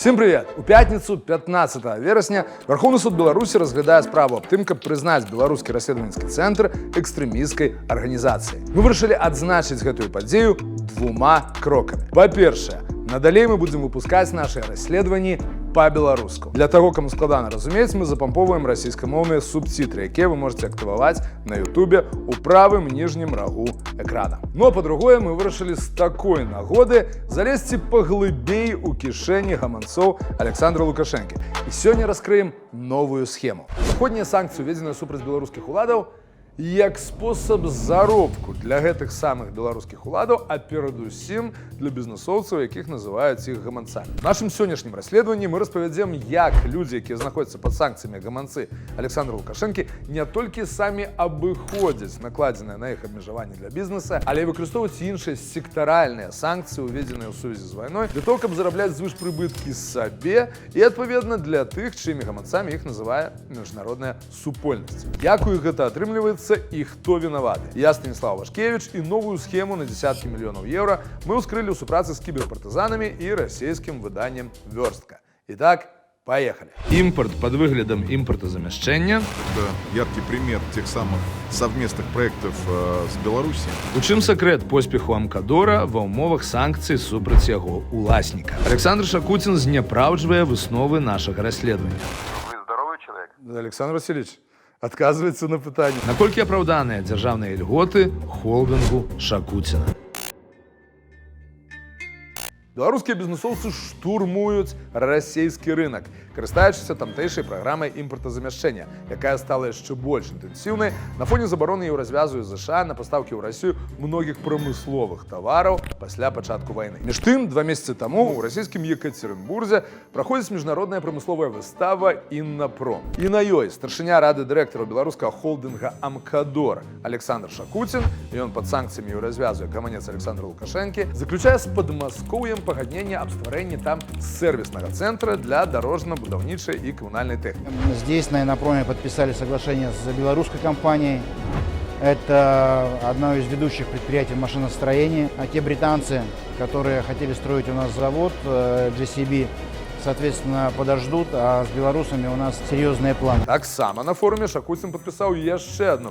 Всім привіт! У п'ятницю, 15 вересня, Верховний суд Білорусі розглядає справу об тим, каб признаць беларускі расследавальніцкі цэнтр экстрэмісцкай арганізацыяй. Мы вырашылі адзначыць гэтую падзею двума крокамі. Па-першае, надалей мы будзем выпускаць нашыя расследаванні па-беларуску. Для таго, каму складана разумець, мы запамповваем расійскамоўныя субцітры, якія вы можете актываваць на Ютубе у правым ніжнім рагу экрана. Ну а па-другое, мы вырашылі з такой нагоды залезці паглыбей у кішэні гаманцоў Александра Лукашэнкі. І сёння раскрыем новую схему. Заходнія санкцыі, уведзеныя супраць беларускіх уладаў, як спосаб заробку для гэтых самых беларускіх уладаў, а перадусім для бізнесоўцаў, якіх называюць іх гаманцамі. В нашым сённяшнім расследаванні мы распавядзем, як людзі, якія знаходзяцца пад санкцыямі гаманцы Александра Лукашэнкі, не толькі самі абыходзяць накладзеныя на іх абмежаванні для бізнеса, але і выкарыстоўваюць іншыя сектаральныя санкцыі, уведзеныя ў сувязі з вайной, для того, каб зарабляць звышпрыбыткі сабе і, адпаведна, для тых, чымі гаманцамі іх называе міжнародная супольнасць. Якую гэта атрымліваецца і хто вінаваты. Я Станіслав Вашкевіч, і новую схему на десяткі мільёнаў еўра мы ўскрылі ў супрацы з кіберпартызанамі і расійскім выданнем «Вёрстка». Итак, поехали. Импорт под выглядом импортозамяшчэння. Это яркий пример тех самых совместных проектов с Беларусью. У чым сакрэт поспеху Амкадора ва ўмовах санкцый супраць яго уласніка? Александр Шакуцін знепраўджвае высновы нашага расследавання. Вы здоровый человек? Александр Васильевич отказывается на пытанне. Наколькі апраўданыя дзяржаўныя льготы холдингу Шакуціна? Беларускія бізнесоўцы штурмуюць расійскі рынок, карыстаючыся тамтэйшай праграмай імпартазамяшчэння, якая стала яшчэ больш інтэнсіўнай на фоне забароны еўразвязу і ЗША на пастаўкі ў Расію многіх прамысловых тавараў пасля пачатку вайны. Між тым, 2 месяцы таму ў расійскім Екатеринбурзе праходзіць міжнародная прамысловая выстава «Іннапром». І на ёй старшыня рады дырэктараў беларускага холдинга «Амкадор» Александр Шакуцін, ён пад санкцыямі еўразвязу, як гаманец Александра Лукашэнкі, заключае з Падмаскоўем пагадненне аб стварэнні там сервиснага центра для дорожно-будаўнічай і камунальной техники. Здесь на «Иннопроме» подписали соглашение с белорусской компанией. Это одно из ведущих предприятий в машиностроении. А те британцы, которые хотели строить у нас завод JCB, соответственно, подождут, а с белорусами у нас серьезные планы. Так само на форуме Шакуцін подписал еще одно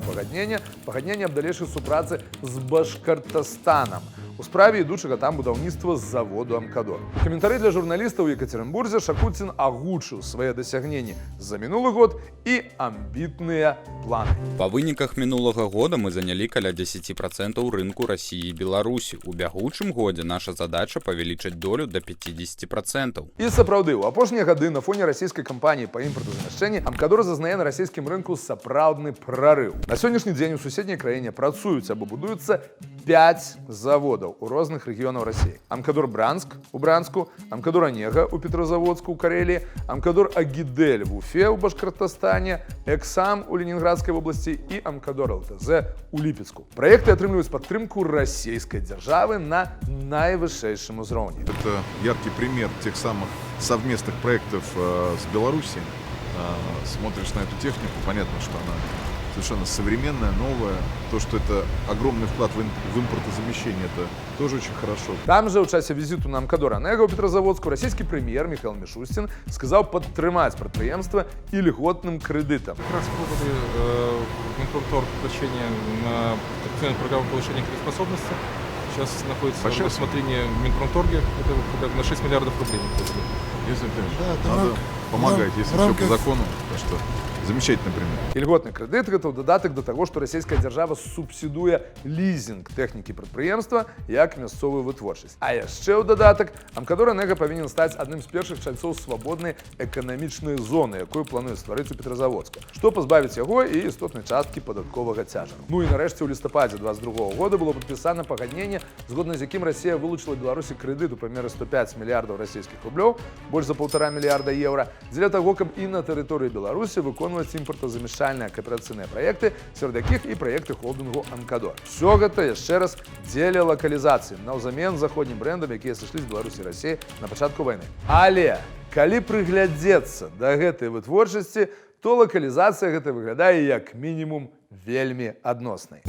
пагадненне аб далейшай супрацы з Башкортостаном у справе ідучага там будаўніцтва з заводу «Амкадор». У каментары для журналістаў у Екатеринбурзе Шакуцін агучыў свае дасягненні за мінулы год і амбітныя планы. Па выніках мінулага года мы занялі каля 10% рынку России и Беларусі. У бягучым годзе наша задача павялічыць долю до 50%. І сапраўды, у апошнія гады на фоне расійскай кампаніі па імпартазамяшчэнні «Амкадор» зазнае на расійскім рынку сапраўдны прарыў. На сённяшні дзень у суседняй краіне працуюць або будуюцца 5 заводаў у розных рэгіёнаў Расіі. «Амкадор Бранск» у Бранску, «Амкадор Онега» у Петрозаводску у Кареліі, «Амкадор Агидель» в Уфе у Башкортостане, «Эксам» у Ленинградской области и «Амкадор ЛТЗ» у Липецку. Проекты атрымліваюць падтрымку расійскай дзяржавы на найвышэйшым узроўні. Это яркий пример тех самых совместных проектов с Беларусью. Смотришь на эту технику, понятно, что она совершенно современная, новая. То, что это огромный вклад в импортозамещение, это тоже очень хорошо. Там же, у часе визиту на «Амкадор Онега» у Петрозаводску, российский премьер Михаил Мишустин сказал падтрымаць прадпрыемства и льготным кредитом. Как раз подали Минпромторг обращение на акционерную программу повышения кредитоспособности. Сейчас находится в рассмотрении в Минпромторге. Это на 6 миллиардов рублей. Если, конечно, надо помогать, если все по закону, то что замечательный пример. І льготны крэдыт гэта ў дадатак да таго, што расійская дзяржава субсідуе лізінг тэхнікі прадпрыемства як мясцовую вытворчасць. А яшчэ ў дадатак «Амкадор Онега» павінен стаць адным з першых чальцоў свабоднай эканамічнай зоны, якую плануе стварыць у Петрозаводску, што пазбавіць яго і істотнай часткі падатковага цяжару. Ну і нарэшце ў лістападзе 22 года было падпісана пагадненне, згодна з якім Расія вылучыла Беларусі крэдыт у памеры 105 мільярдаў расійскіх рублёў, больш за 1,5 мільярда еўра, дзеля таго, каб і на тэрыторыі Беларусі выконваць імпартазамяшчальныя кааперацыйныя праекты, сярод якіх і праекты холдингу «Амкадор». Все гэта яшчэ раз дзеля лакалізацыі наўзамен заходнім брэндам, якія сышлі з Беларусі і Расіі на пачатку вайны. Але калі прыглядзецца да гэтай вытворчасці, то лакалізацыя гэта выглядае як мінімум вельмі адноснай.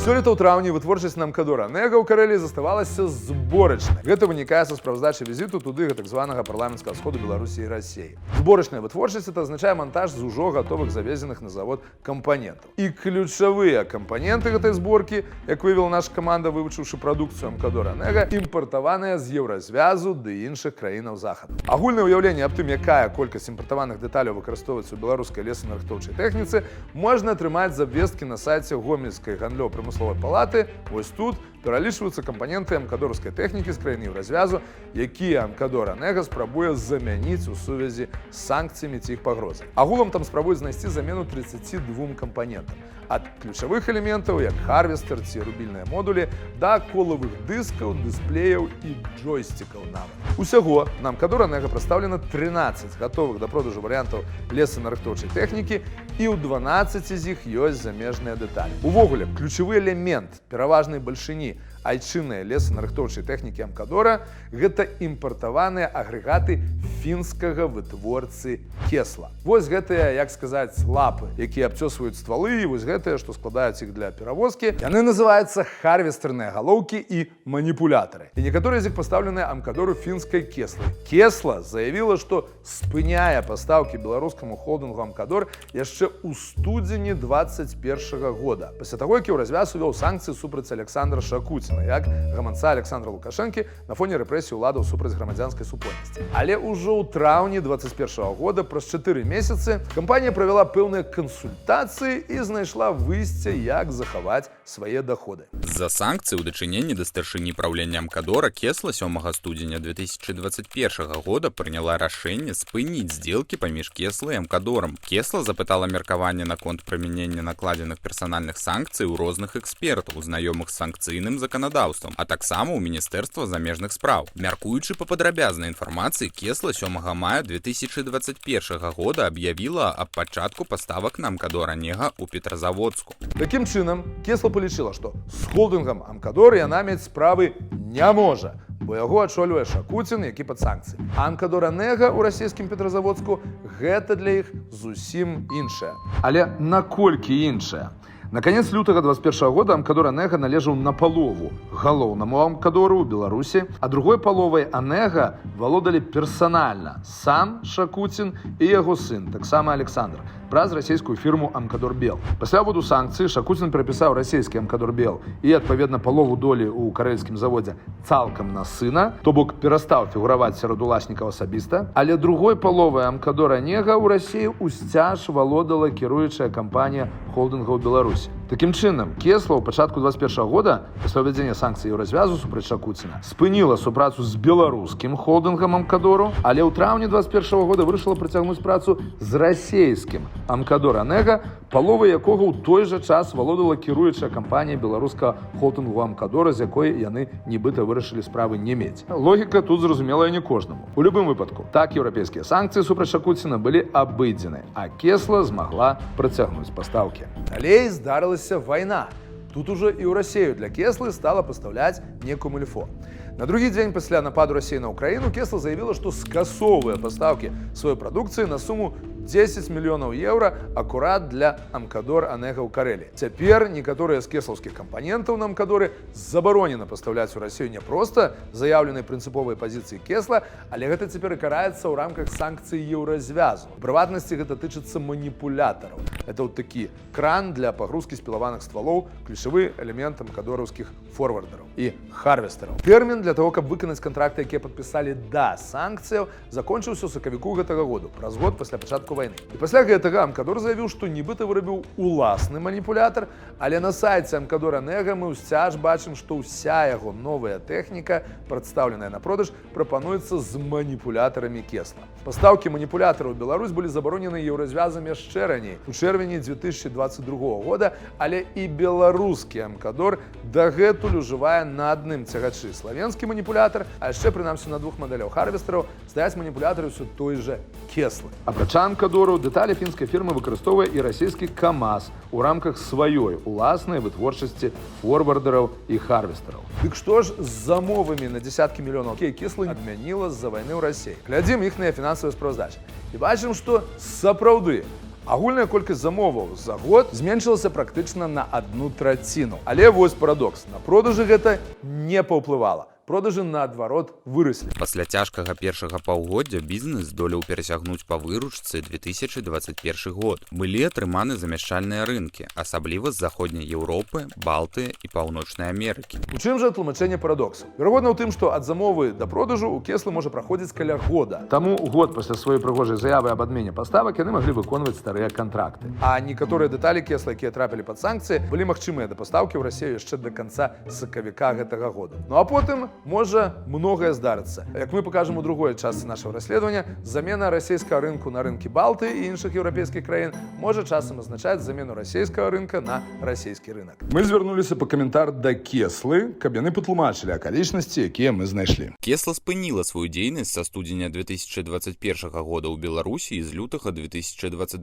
Сёлета ў траўні вытворчасць на Амкадора Нега ў Карэліі заставалася зборачнай. Гэта вынікае са справаздачы візіту туды так званага парламенцкага сходу Беларусі і Расіі. Зборачная вытворчасць это азначае монтаж з ужо гатовых завезеных на завод кампанентаў. І ключавыя кампаненты гэтай зборкі, як вывела наша каманда, вывучыўшы прадукцыю Амкадора Нега, імпартаваныя з Еўразвязу ды іншых краінаў захаду. Агульнае ўяўленне аб тым, якая колькасць імпартаваных дэталяў выкарыстоўваецца ў беларускай лесанарыхтоўчай тэхніцы, можна атрымаць з абвесткі на сайце Гомельскай гандлёва-прамысловай палаты. Вось тут пералічваюцца кампаненты амкадорскай тэхнікі з краін Еўразвязу, якія Амкадор Нега спрабуе замяніць у сувязі з санкцыямі ці іх пагрозай. Агулам там спрабуюць знайсці замену 32 кампанентам. Ад ключавых элементаў, як харвестер ці рубільныя модулі, да колавых дыскаў, дысплеяў і джойстикаў нават. Усяго на Амкадор Нега прадстаўлена 13 гатовых да продажу варыянтаў лесанарыхтоўчай тэхнікі, і ў 12 з іх ёсць замежныя дэталі. Увогуле, ключавы элемент пераважнай бальшыні айчыннай лесанарыхтоўчай тэхнікі Амкадора – гэта імпартаваныя агрэгаты фінскага вытворцы Кесла. Вось гэтыя, як сказаць, лапы, якія абцёсваюць ствалы, і вось гэтыя, што складаюць іх для перавозкі. Яны называюцца харвестерныя галоўкі і маніпулятары. І некаторыя з іх пастаўленыя Амкадору фінскай Кеслай. Кесла заявіла, што спыняе пастаўкі беларускаму холдынгу Амкадор яшчэ ў студзені 21 года. Пасля таго, як Еўразвяз увёў санкцыі супраць Александра Шакуціна, як гаманца Александра Лукашэнкі на фоне рэпрэсій уладаў супраць грамадзянскай супольнасці. Але ўжо ў траўні 21 года, праз 4 месяцы, кампанія правяла пэўныя кансультацыі і знайшла выйсце, як захаваць свае даходы. З-за санкцый у дачыненні да старшыні праўлення Амкадора Кесла 7 студзеня 2021 года прыняла рашэнне спыніць здзелкі паміж Кеслай і Амкадорам. Кесла запытала меркаванне наконт прымянення накладзеных персанальных санкцый у розных экспертаў, знаёмых з санкцыйным заканадаўствам, а таксама ў Міністэрства замежных спраў. Мяркуючы па падрабязнай інфармацыі, Кесла 7 мая 2021 года аб'явіла аб пачатку паставак на Амкадор Нега ў Петрозаводску. Такім чынам, Кесла палічыла, што з холдынгам Амкадор яна мець справы не можа, бо яго ачольвае Шакуцін, які пад санкцыі. А Амкадор Нега ў расійскім Петрозаводску гэта для іх зусім іншае. Але наколькі іншае? На канец лютага 21 года Амкадор Нега належаў напалову галоўнаму Амкадору ў Беларусі, а другой паловай Нега валодалі персанальна сам Шакуцін і яго сын, таксама Александр, праз расійскую фірму Амкадор Бел. Пасля вводу санкцый Шакуцін перапісаў расійскі Амкадор Бел і, адпаведна, палову долі ў карэльскім заводзе цалкам на сына, то бок перастаў фігураваць сярод уласнікаў асабіста, але другой паловай Амкадора Нега ў Расіі ўсцяж валодала кіруючая кампанія холдынга ў Беларусі. Такім чынам, Кесла ў пачатку 21 года, пасля ўвядзення санкцый Еўразвязу супраць Шакуціна, спыніла супрацу з беларускім холдынгам Амкадору, але ў траўні 21 года вырашыла працягнуць працу з расійскім Амкадор Нега, паловай якога ў той жа час валодала кіруючая кампанія беларускага холдынгу Амкадора, з якой яны нібыта вырашылі справы не мець. Логіка тут зразумелая не кожнаму. У любым выпадку, так еўрапейскія санкцыі супраць Шакуціна былі абыдзены, а Кесла змагла працягнуць пастаўкі. Далей здарылася вайна. Тут ужо і ў Расію для Кеслы стала пастаўляць некую мульфо. На другі дзень пасля нападу Расіі на Украіну Кесла заявіла, што скасоўвае пастаўкі сваёй прадукцыі на суму 10 мільёнаў еўра акурат для Амкадор Нега ў Карэліі. Цяпер некаторыя з кеслаўскіх кампанентаў на Амкадоры забаронена пастаўляць у Расію не проста заяўленай прынцыповай пазіцыі Кесла, але гэта цяпер і караецца ў рамках санкцый Еўразвязу. У прыватнасці гэта тычыцца маніпулятараў. Это вот такі кран для пагрузкі спілаваных ствалоў, ключавы элемент амкадораўскіх форвардараў і харвестераў. Тэрмін для того, каб выканаць кантракты, якія падпісалі да санкцыяў, закончыўся ў сакавіку гэтага году, праз год пасля пачатку вайны. І пасля гэтага Амкадор заявіў, што нібыта вырабіў уласны маніпулятар, але на сайце Амкадора Нега мы ўсцяж бачым, што ўся яго новая тэхніка, прадстаўленая на продаж, прапануецца з маніпулятарамі Кесла. Пастаўкі маніпулятараў у Беларусь былі забаронены Еўразвязам яшчэ раней, у чэрвені 2022 года, але і беларускі Амкадор дагэтуль ужывае на адным цягачы славенскі маніпулятар, а яшчэ прынамсі на двух мадэляў харвестераў стаяць маніпулятары ўсё той жа Кеслы. Апрача Амкадору, дэталі фінскай фірмы выкарыстоўвае і расійскі КамАЗ у рамках сваёй уласнай вытворчасці форвардараў і харвестераў. Дык што ж з замовамі на дзесяткі мільёнаў, якія Кесла адмяніла з-за вайны ў Расіі? Глядзім іхныя фінансавыя справаздачы і бачым, што сапраўды Агульная колькасць замоваў за год зменшылася практычна на 1/3. Але вось парадокс. На продажы гэта не паўплывала. Продажы, наадварот, выраслі. Пасля цяжкага першага паўгоддзя бізнес здолеў перасягнуць па выручцы 2021 год. Былі атрыманы замяшчальныя рынкі, асабліва з заходняй Еўропы, Балтыі і Паўночнай Амерыкі. У чым жа тлумачэнне парадоксу? Верагодна ў тым, што ад замовы да продажу у Кеслы можа праходзіць каля года. Таму год пасля сваёй прыгожай заявы аб адмене паставак яны маглі выконваць старыя кантракты. А некаторыя дэталі Кесла, якія трапілі пад санкцыі, былі магчымыя да пастаўкі ў Расію яшчэ да канца сакавіка гэтага года. Ну а потым можа многае здарыцца. Як мы пакажам у другой частцы нашага расследавання, замена расійскага рынку на рынкі Балты і іншых еўрапейскіх краін можа часам азначаць замену расійскага рынка на расійскі рынок. Мы звярнуліся па каментар да Кеслы, каб яны патлумачылі акалічнасці, якія мы знайшлі. Кесла спыніла сваю дзейнасць са студзеня 2021 года ў Беларусі і з лютага 2022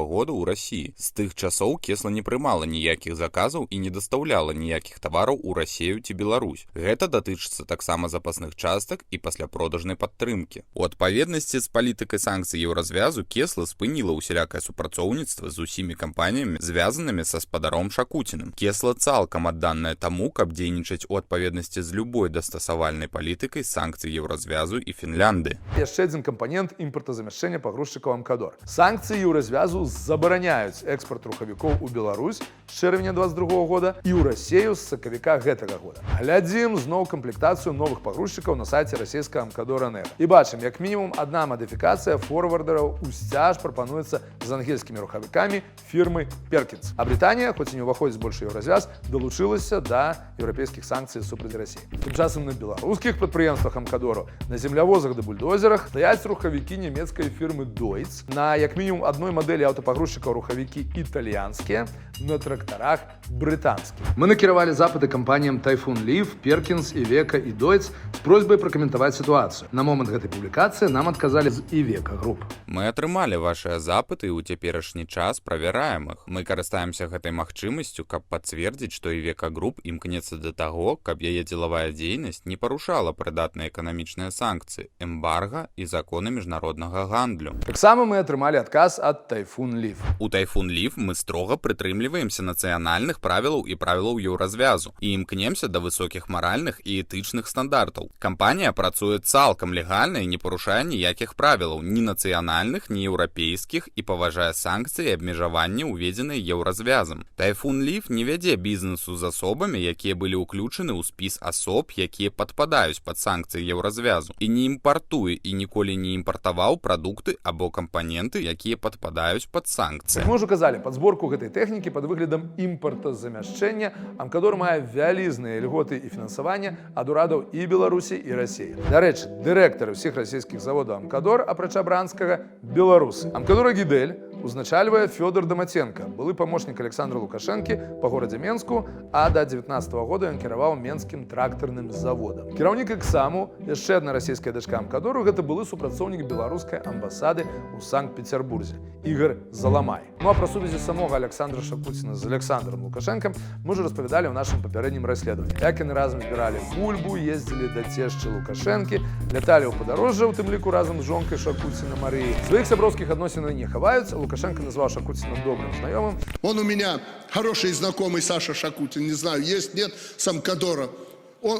года ў Расіі. З тых часоў Кесла не прымала ніякіх заказаў і не дастаўляла ніякіх тавараў у Расію ці Беларусь. Гэта датычыцца таксама запасных частак і пасляпродажнай падтрымкі. У адпаведнасці з палітыкай санкцый еўразвязу Кесла спыніла ўсялякае супрацоўніцтва з усімі кампаніямі, звязанымі са спадаром Шакуціным. Кесла цалкам адданая таму, каб дзейнічаць у адпаведнасці з любой дастасавальнай палітыкай санкцый еўразвязу і Фінляндыі. Яшчэ адзін кампанент імпартазамяшчэння пагрузчыкаў Амкадор. Санкцыі еўразвязу забараняюць экспарт рухавікоў у Беларусь з чэрвеня 2022 года і ў Расію з сакавіка гэтага года. Глядзім зноў камплектацыю новых пагрузчыкаў на сайце расійскага Амкадора Нега. І бачым, як мінімум адна мадыфікацыя форвардараў у сцяж прапануецца з ангельскімі рухавікамі фірмы Перкінс. А Брытанія, хоць і не ўваходзіць больш еўразвяз, далучылася да еўрапейскіх санкцый супраць Расіі. Тым часам на беларускіх прадпрыемствах Амкадору на землявозах да бульдозерах стаяць рухавікі нямецкай фірмы Deutz. На як мінімум адной мадэлі аўтапагрузчыкаў рухавікі італьянскія, на трактарах брытанскія. Мы накіравалі запыты кампаніям Typhoon Leaf, Perkins, Iveco і Deutz з просьбай пракаментаваць сітуацыю. На момант гэтай публікацыі нам адказалі з Iveco Group. Мы атрымалі вашыя запыты і ў цяперашні час правяраем іх. Мы карыстаемся гэтай магчымасцю, каб пацвердзіць, што Iveco Group імкнецца да таго, каб яе дзелавая дзейнасць не парушала прыдатныя эканамічныя санкцыі, эмбарга і законы міжнароднага гандлю. Таксама мы атрымалі адказ ад Typhoon Leaf. У Typhoon Leaf мы строга прытрымліваемся нацыянальных правілаў і правілаў еўразвязу і імкнемся да высокіх маральных і этычных стандартаў. Кампанія працуе цалкам легальна і не парушае ніякіх правілаў, ні нацыянальных, ні еўрапейскіх і паважае санкцыі і абмежаванні, уведзеныя еўразвязам. Typhoon Leaf не вядзе бізнесу з асобамі, якія былі ўключаны ў спіс асоб, якія падпадаюць пад санкцыі еўразвязу, і не імпартуе і ніколі не імпартаваў прадукты або кампаненты, якія падпадаюць пад санкцыі. Мы ўжо казалі, пад зборку гэтай тэхнікі пад выглядам імпартазамяшчэння Амкадор мае вялізныя льготы і фінансаванне ад урадаў і Беларусі, і Расіі. Дарэчы, дырэктары ўсіх расійскіх заводаў Амкадор, апрача Бранскага, беларусы. Амкадора Гідель узначальвае Фёдор Дамаценко, былы памочнік Александра Лукашэнкі па горадзе Менску, а да 19 года ён кіраваў Менскім трактарным заводам. Кіраўнік Эксаму, яшчэ адна расійская дачка Амкадору, гэта былы супрацоўнік беларускай амбасады ў Санкт-Петербурзе, Ігор Заламай. Ну а пра сувязі самога Александра Шакуціна з Александром Лукашэнкам мы ўжо распавядалі ў нашым папярэднім расследаванні. Як яны разам збіралі бульбу, ездзілі да цешчы Лукашэнкі, ляталі ў падарожжа, у тым ліку разам з жонкай Шакуціна Марыі. Сваіх сяброўскіх адносінаў не хаваюць. Лукашенко назвал Шакутина добрым знакомым. Он у меня хороший знакомый, Саша Шакутин, не знаю, есть, нет, с Амкадора.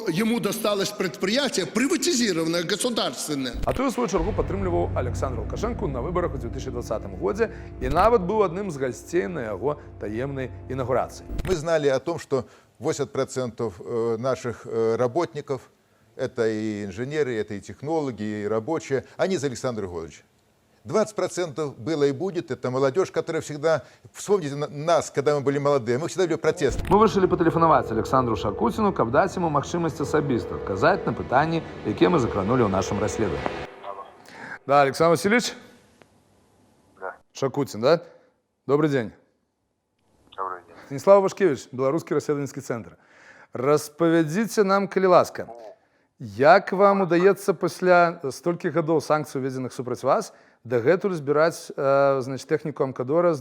Ему досталось предприятие приватизированное, государственное. А той, у свою чергу, падтрымліваў Александра Лукашенко на выборах у 2020 годзе и нават быў адным з гостей на его таемной инаугурации. Мы знали о том, что 80% наших работников, это и инженеры, это и технологи, и рабочие, они за Александра Григорьевича. 20% было и будет, это молодежь, которая всегда, вспомните нас, когда мы были молодые, мы всегда вели протест. Мы вырашылі патэлефанаваць Александру Шакуціну, каб даць яму магчымасць асабіста адказаць на пытанні, якія мы закранули ў нашым расследаванні. Да, Александр Васильевич? Да. Шакутин, да? Добрый день. Добрый день. Станислав Вашкевич, Белорусский расследовательский центр. Распавядзіце нам, калі ласка, як вам удаецца пасля столькіх гадоў санкцый, уведзеных супраць вас, дагэтуль збіраць значит, тэхніку Амкадора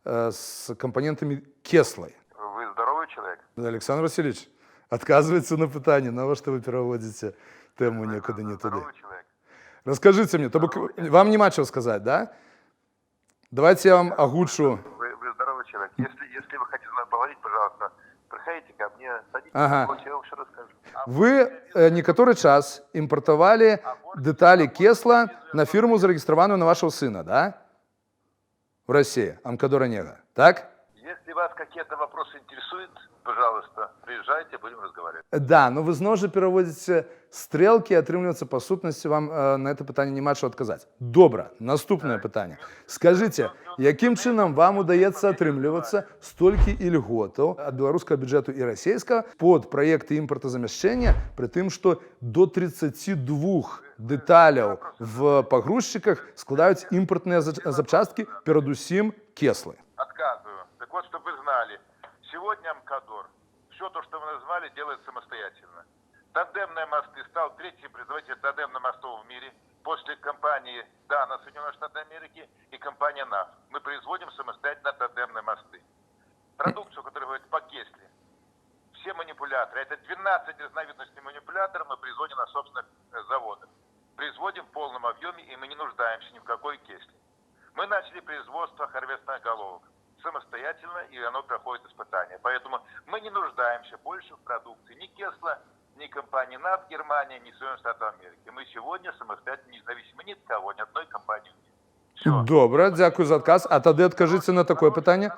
с компонентами Кеслой? Вы здоровый человек? Александр Васильевич, отказывается на пытанне, на что вы переводите тему некуда не туда. Здоровый человек. Расскажите мне, то вам нема чего сказать, да? давайте я вам агучу. Вы здоровый человек. Если вы хотите со мной поговорить, пожалуйста, приходите ко мне, садитесь, Ага. я вам все расскажу. Ви некоторий час імпортували деталі Кесла на фірму, зареєстровану на вашого сина, да? В Росії, Амкадор Онега, так? Если вас какие-то вопросы интересуют, пожалуйста, приезжайте, будем разговаривать. Да, но ви знову ж переводите стрілки, і атрымліваецца па сутнасці вам на це питання нема що адказаць. Добра, наступне питання. Скажите, яким чынам вам удаецца атрымлівацца столькі ільготаў ад беларускага бюджэту і расійскага под праекты імпартазамяшчэння, пры тым, што до 32 дэталяў в пагрузчыках складаюць імпартныя запчасткі, перадусім Кеслы. Отказываю. Так вот, чтобы вы знали, сегодня Амкадор все то, что вы назвали, делает самостоятельно. Тандемные мосты стал третьим производителем тандемных мостов в мире после компании Dana Соединенных Штатов Америки и компании НАФ. Мы производим самостоятельно тандемные мосты. Продукцию, которая говорит по Кесле, все манипуляторы, это 12 разновидностей манипуляторов мы производим на собственных заводах. Производим в полном объеме, и мы не нуждаемся ни в какой Кесле. Мы начали производство харвестных головок самостоятельно, и оно проходит испытания. Поэтому мы не нуждаемся больше в продукции ни Кесла, ни компании НАФ Германии, ни Соединенных Штатов Америки. Мы сегодня самостоятельно независимы ни от кого, ни одной компании в мире. Все. Добра, дзякую за адказ. А тады адкажыце на такое пытанне.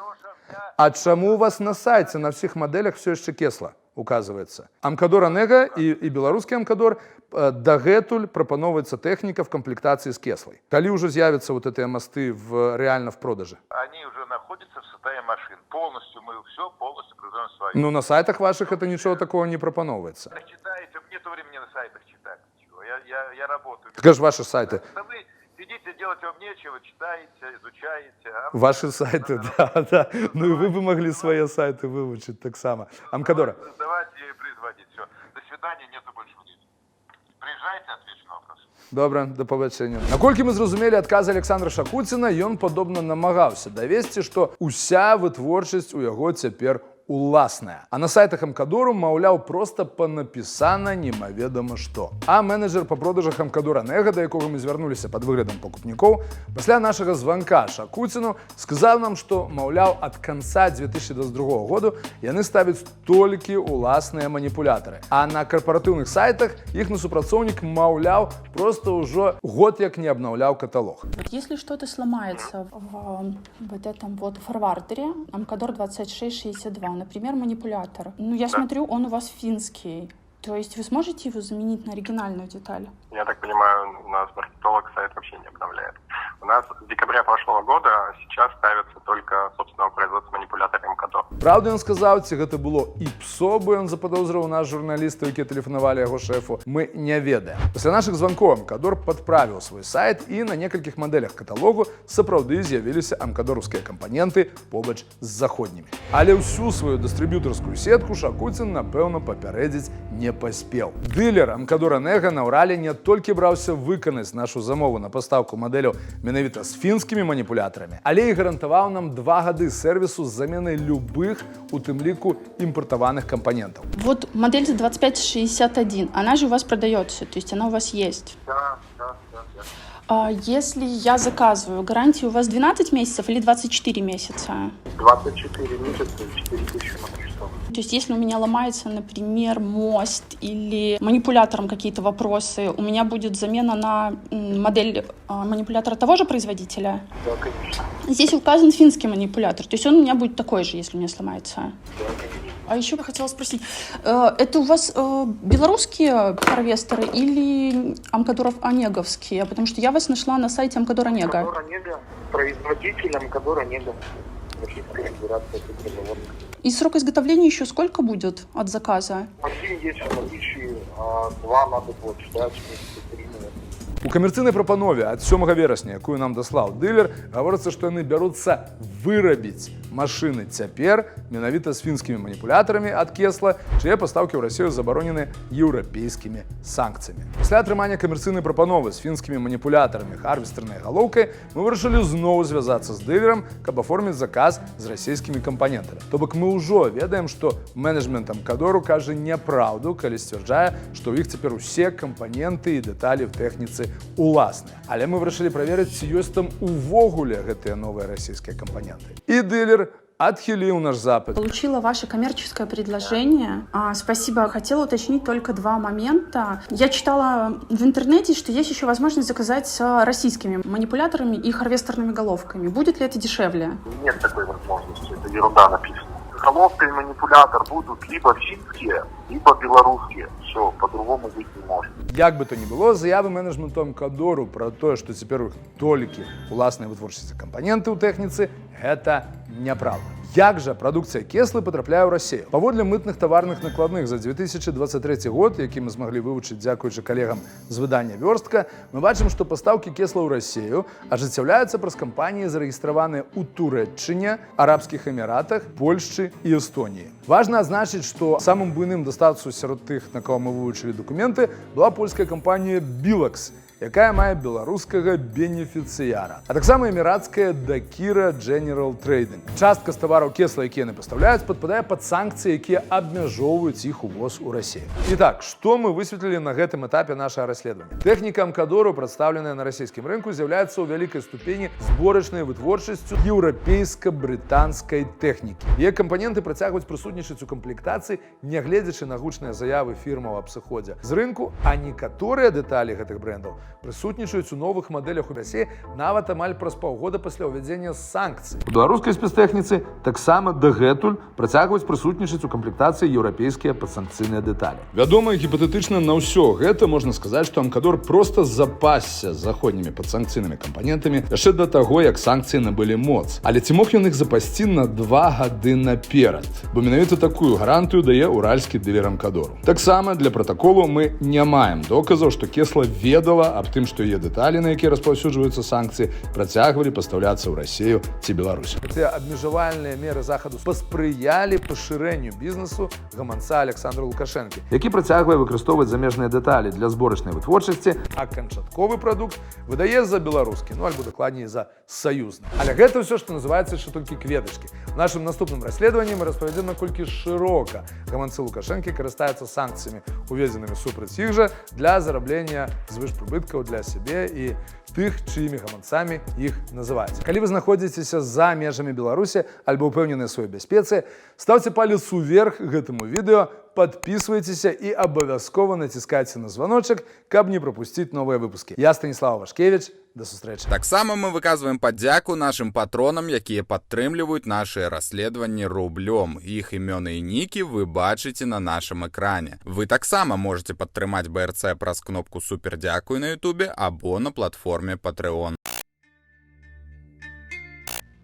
А чаму у вас на сайце на всіх моделях все яшчэ Кесла указывается? Амкадор Онега і беларускі Амкадор дагэтуль прапаноўваецца тэхніка в комплектації з Кеслой. Калі ўжо з'явяцца вот эти мосты реально в продаже? Они уже находятся в состоянии машин. Полностью мы все полностью производим свои. Ну, на сайтах ваших это ничего такого не прапаноўваецца. Читаете, нет времени на сайтах читать ничего. Я работаю. Так ж ваши сайты. Да вы сидите, делать вам нечего, читаете, изучаете. Ваши сайты, да. Ну и вы бы могли свои сайты выучить так само. Амкадора. Создавать и производить. Все. До свидания, нету больше времени. Приезжайте, отвечу на вопрос. Добра, да пабачэння. Наколькі мы зразумелі адказ Александра Шакуціна, ён падобна намагаўся давесці, што уся вытворчасць у яго цяпер уласная. А на сайтах Амкадору, маўляў, проста панапісана немаведама што. А менеджер па продажах Амкадор Онега, да якога мы звярнуліся пад выглядам пакупнікоў, пасля нашага званка Шакуціну сказаў нам, што, маўляў, ад канца 2022 году яны ставяць толькі уласныя маніпулятары. А на карпаратыўных сайтах іхны супрацоўнік, маўляў, просто ўжо год як не абнаўляў каталог. Вот если что-то сломается в вот этом вот форвардере Амкадор 2662, например, манипулятор, ну я смотрю, он у вас финский. То есть вы сможете его заменить на оригинальную деталь? Я так понимаю, у нас маркетолог сайт вообще не обновляет. У нас с декабря прошлого года сейчас ставятся только собственного производства манипулятора Амкадор. Правда, ён сказаў, ці гэта было і псо, бо ён заподозрыў наш журналістаў, якія тэлефанавалі яго шэфу, мы не ведаем. Пасля нашых званкоў Амкадор падправіў свой сайт, і на некалькіх мадэлях каталогу сапраўды з'явіліся амкадораўскія кампаненты побач з заходнімі. Але ўсю сваю дыстрыб'ютарскую сетку Шакуцін, напэўна, папярэдзіць не паспеў. Дылер Амкадор Онега на Урале не толькі браўся выканаць нашу замову на пастаўку мадэляў менавіта з фінскімі маніпулятарамі, але і гарантаваў нам 2 гады сервісу з заменай любых, у тым ліку, імпартаваных кампанентаў. Вот модель 2561, она же у вас продается, то есть она у вас есть. Да. Если я заказываю, гарантия у вас 12 месяцев или 24 месяца? 24 месяца и 4000 на часов. То есть если у меня ломается, например, мост или манипулятором какие-то вопросы, у меня будет замена на модель манипулятора того же производителя? Да, конечно. Здесь указан финский манипулятор, то есть он у меня будет такой же, если у меня сломается. Да, конечно. А еще бы хотела спросить, это у вас белорусские харвестеры или Амкадоров Онеговские? Потому что я вас нашла на сайте Амкадор Онега. Амкадор Онега, производитель Амкадор Онега. Российская Федерация Петрозаводска. И срок изготовления еще сколько будет от заказа? 1 есть в наличии, а 2 надо будет ждать, месяца 3, наверное. У камерцыйнай прапанове ад 7 верасня, якую нам даслаў дылер, гаворыцца, што яны бяруцца вырабіць машыны цяпер менавіта з фінскімі маніпулятарамі ад Кесла, чые пастаўкі ў Расію забаронены еўрапейскімі санкцыямі. Пасля атрымання камерцыйнай прапановы з фінскімі маніпулятарамі харвестернай галоўкай мы вырашылі зноў звязацца з дылерам, каб аформіць заказ з расійскімі кампанентамі. То бок мы ўжо ведаем, што менеджмент Амкадору кажа няпраўду, калі сцвярджае, што ў іх цяпер усе кампаненты і дэталі в тэхніцы уласныя. Але мы вырашылі праверыць, ці ёсць там увогуле гэтыя новыя расійскія кампаненты. І дылер отхилил наш запад. Получила ваше коммерческое предложение. Спасибо. Хотела уточнить только 2 момента. Я читала в интернете, что есть еще возможность заказать с российскими манипуляторами и харвестерными головками. Будет ли это дешевле? Нет такой возможности. Это ерунда написано. Головка и манипулятор будут либо финские, либо белорусские. Все, по-другому быть не может. Як бы то ни было, заявы менеджменту Амкадору про то, что теперь у них толькі уласныя вытворчасці кампаненты ў тэхніцы, гэта няправда. Як жа прадукцыя Кеслы потрапляе ў Расію? Паводле мытных таварных накладных за 2023 год, які мы змаглі вывучыць дзякуючы калегам з выдання «Вёрстка», мы бачым, што пастаўкі Кесла ў Расію ажыццяўляюцца праз кампаніі, зарэгістраваныя ў Турэччыне, Арабскіх Эміратах, Польшчы і Эстоніі. Важна адзначыць, што самым буйным дастатцу сярод тых, на кого мы вывучылі дакументы, была польская кампанія «Білакс», якая мае беларускага бенефіцыяра, а таксама эміратская Дакіра General Trading. Частка з тавараў Кесла, якія яны пастаўляюць, падпадае пад санкцыі, якія абмяжоўваюць іх увоз у Расію. Итак, што мы высветлілі на гэтым этапе нашага расследавання? Тэхніка Амкадору, прадстаўленая на расійскім рынку, з'яўляецца ў вялікай ступені зборачнай вытворчасцю еўрапейска-брытанскай тэхнікі. Яе кампаненты працягваюць прысутнічаць у камплектацыі, нягледзячы на гучныя заявы фірмаў аб сыходзе з рынку, а некаторыя дэталі гэтых брэндаў прысутнічаюць у новых мадэлях у Расіі нават амаль праз паўгода пасля ўвядзення санкцый. У беларускай спецтэхніцы таксама дагэтуль працягваюць прысутнічаць у камплектацыі еўрапейскія падсанкцыйныя дэталі. Вядома, гіпатэтычна на ўсё гэта можна сказаць, што Амкадор проста запасся заходнімі падсанкцыйнымі кампанентамі яшчэ да таго, як санкцыі набылі моц. Але ці мог ён іх запасці на 2 гады наперад? Бо менавіта такую гарантыю дае уральскі дылер Амкадору. Таксама для пратаколу мы не маем доказаў, што Кесла ведала аб тым, што яе дэталі, на якія распаўсюджваюцца санкцыі, працягвалі пастаўляцца ў Расію ці Беларусь. Гэтыя абмежавальныя меры захаду паспрыялі пашырэнню бізнесу гаманца Александра Лукашэнкі, які працягвае выкарыстоўваць замежныя дэталі для зборачнай вытворчасці, а канчатковы прадукт выдае за беларускі, альбо дакладней за саюзны. Але гэта ўсё, што называецца яшчэ толькі кветачкі. У нашым наступным расследаванні мы распавядзем, наколькі шырока гаманцы Лукашэнкі карыстаюцца санкцыямі, уведзенымі супраць іх жа для зараблення звышпрыбыткаў для сябе і тых, чыімі гаманцамі іх называюць. Калі вы знаходзіцеся за межамі Беларусі альбо ўпэўненыя сваёй бяспецы, стаўце палец уверх гэтаму відэо, подписывайтеся и обовязково натискайте на звоночек, каб не пропустить новые выпуски. Я Станислав Вашкевич. До сустрэчы. Таксама мы выказваем падзяку нашым патронам, якія падтрымліваюць нашыя расследаванні рублём. Іх імёны і нікі вы бачыце на нашым экране. Вы таксама можете падтрымаць БРЦ праз кнопку «Супер дзякуй» на Ютубе або на платформе Patreon.